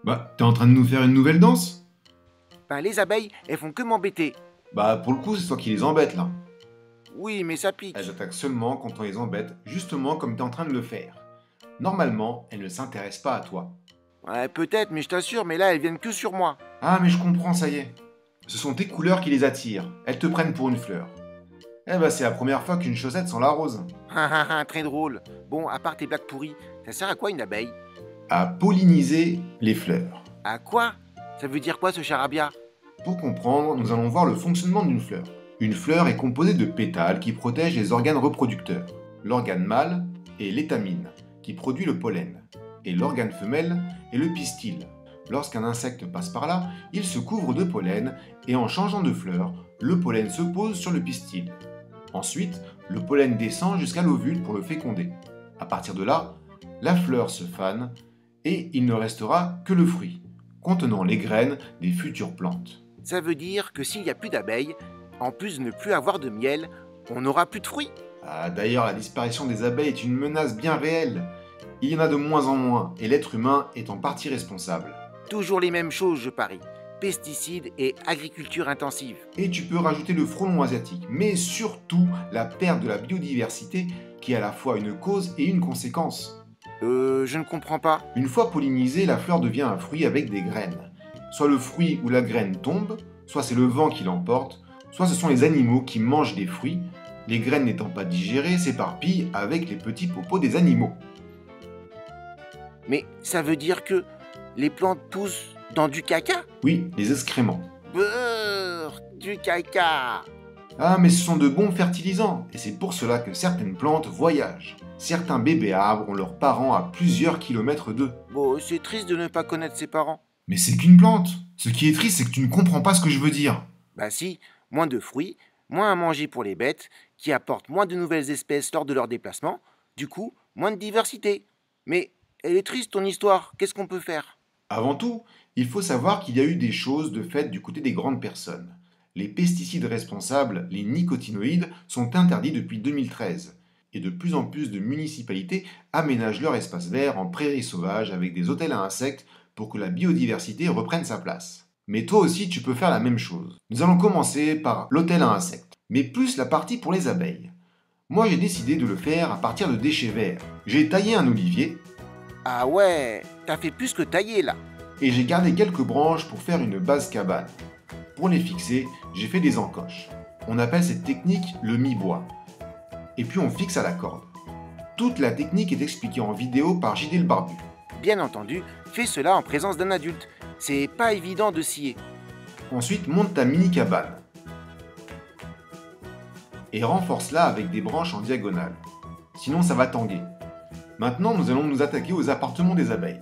Bah, t'es en train de nous faire une nouvelle danse? Ben, les abeilles, elles font que m'embêter. Bah, pour le coup, c'est toi qui les embêtes, là. Oui, mais ça Elles pique. attaquent seulement quand on les embête, justement comme t'es en train de le faire. Normalement, elles ne s'intéressent pas à toi. Ouais, peut-être, mais je t'assure, mais là, elles viennent que sur moi. Ah, mais je comprends, ça y est. Ce sont tes couleurs qui les attirent. Elles te prennent pour une fleur. Eh bah, c'est la première fois qu'une chaussette sent la rose. Très drôle. Bon, à part tes blagues pourries, ça sert à quoi une abeille? À polliniser les fleurs. À quoi? Ça veut dire quoi ce charabia? Pour comprendre, nous allons voir le fonctionnement d'une fleur. Une fleur est composée de pétales qui protègent les organes reproducteurs. L'organe mâle est l'étamine, qui produit le pollen, et l'organe femelle est le pistil. Lorsqu'un insecte passe par là, il se couvre de pollen et en changeant de fleur, le pollen se pose sur le pistil. Ensuite, le pollen descend jusqu'à l'ovule pour le féconder. À partir de là, la fleur se fane et il ne restera que le fruit, contenant les graines des futures plantes. Ça veut dire que s'il n'y a plus d'abeilles, en plus de ne plus avoir de miel, on n'aura plus de fruits. Ah, d'ailleurs, la disparition des abeilles est une menace bien réelle. Il y en a de moins en moins et l'être humain est en partie responsable. Toujours les mêmes choses, je parie. Pesticides et agriculture intensive. Et tu peux rajouter le frelon asiatique, mais surtout la perte de la biodiversité qui est à la fois une cause et une conséquence. Je ne comprends pas. Une fois pollinisée, la fleur devient un fruit avec des graines. Soit le fruit ou la graine tombe, soit c'est le vent qui l'emporte, soit ce sont les animaux qui mangent des fruits, les graines n'étant pas digérées s'éparpillent avec les petits popos des animaux. Mais ça veut dire que les plantes poussent dans du caca? Oui, les excréments. Beurre, du caca. Ah, mais ce sont de bons fertilisants, et c'est pour cela que certaines plantes voyagent. Certains bébés arbres ont leurs parents à plusieurs kilomètres d'eux. Bon, c'est triste de ne pas connaître ses parents. Mais c'est qu'une plante. Ce qui est triste, c'est que tu ne comprends pas ce que je veux dire. Bah si, moins de fruits, moins à manger pour les bêtes, qui apportent moins de nouvelles espèces lors de leur déplacement, du coup, moins de diversité. Mais elle est triste ton histoire, qu'est-ce qu'on peut faire? Avant tout, il faut savoir qu'il y a eu des choses de fait du côté des grandes personnes. Les pesticides responsables, les nicotinoïdes, sont interdits depuis 2013. Et de plus en plus de municipalités aménagent leur espace vert en prairies sauvages avec des hôtels à insectes pour que la biodiversité reprenne sa place. Mais toi aussi, tu peux faire la même chose. Nous allons commencer par l'hôtel à insectes, mais plus la partie pour les abeilles. Moi, j'ai décidé de le faire à partir de déchets verts. J'ai taillé un olivier Ah ouais, t'as fait plus que tailler là. et j'ai gardé quelques branches pour faire une base cabane. Pour les fixer, j'ai fait des encoches. On appelle cette technique le mi-bois. Et puis on fixe à la corde. Toute la technique est expliquée en vidéo par JD le Barbu. Bien entendu, fais cela en présence d'un adulte. C'est pas évident de scier. Ensuite, monte ta mini cabane. Et renforce-la avec des branches en diagonale. Sinon, ça va tanguer. Maintenant, nous allons nous attaquer aux appartements des abeilles.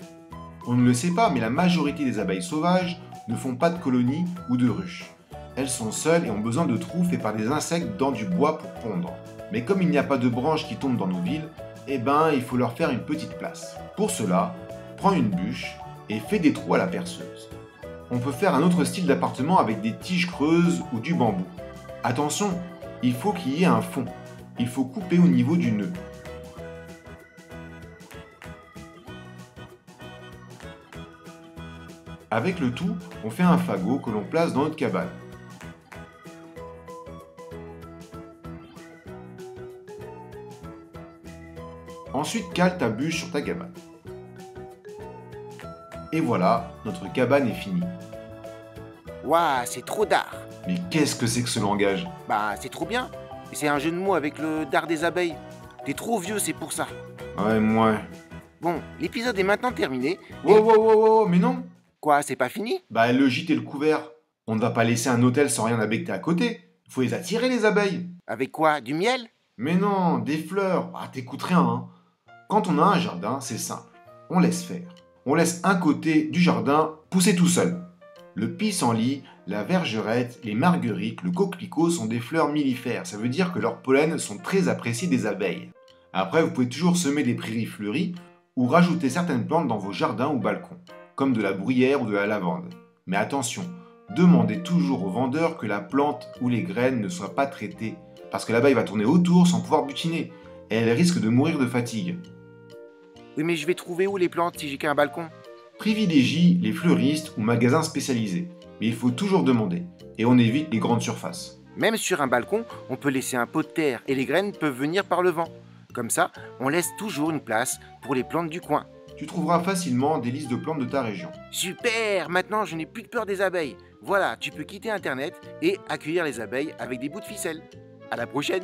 On ne le sait pas, mais la majorité des abeilles sauvages ne font pas de colonies ou de ruches. Elles sont seules et ont besoin de trous faits par des insectes dans du bois pour pondre. Mais comme il n'y a pas de branches qui tombent dans nos villes, eh ben, il faut leur faire une petite place. Pour cela, prends une bûche et fais des trous à la perceuse. On peut faire un autre style d'appartement avec des tiges creuses ou du bambou. Attention, il faut qu'il y ait un fond. Il faut couper au niveau du nœud. Avec le tout, on fait un fagot que l'on place dans notre cabane. Ensuite, cale ta bûche sur ta cabane. Et voilà, notre cabane est finie. Ouah, c'est trop d'art. Mais qu'est-ce que c'est que ce langage? Bah, c'est trop bien. Et c'est un jeu de mots avec le dard des abeilles. T'es trop vieux, c'est pour ça. Ouais, moi. Bon, l'épisode est maintenant terminé. Wow, wow, wow, wow, mais non. Quoi, c'est pas fini? Bah, le gîte et le couvert. On ne va pas laisser un hôtel sans rien à becqueter à côté. Faut les attirer, les abeilles. Avec quoi? Du miel? Mais non, des fleurs. Ah, t'écoutes rien, hein. Quand on a un jardin, c'est simple. On laisse faire. On laisse un côté du jardin pousser tout seul. Le pissenlit, la vergerette, les marguerites, le coquelicot sont des fleurs millifères. Ça veut dire que leurs pollens sont très appréciés des abeilles. Après, vous pouvez toujours semer des prairies fleuries ou rajouter certaines plantes dans vos jardins ou balcons, comme de la bruyère ou de la lavande. Mais attention, demandez toujours au vendeur que la plante ou les graines ne soient pas traitées, parce que l'abeille va tourner autour sans pouvoir butiner, et elle risque de mourir de fatigue. Oui, mais je vais trouver où les plantes si j'ai qu'un balcon? Privilégie les fleuristes ou magasins spécialisés, mais il faut toujours demander, et on évite les grandes surfaces. Même sur un balcon, on peut laisser un pot de terre et les graines peuvent venir par le vent. Comme ça, on laisse toujours une place pour les plantes du coin. Tu trouveras facilement des listes de plantes de ta région. Super! Maintenant, je n'ai plus de peur des abeilles. Voilà, tu peux quitter Internet et accueillir les abeilles avec des bouts de ficelle. À la prochaine!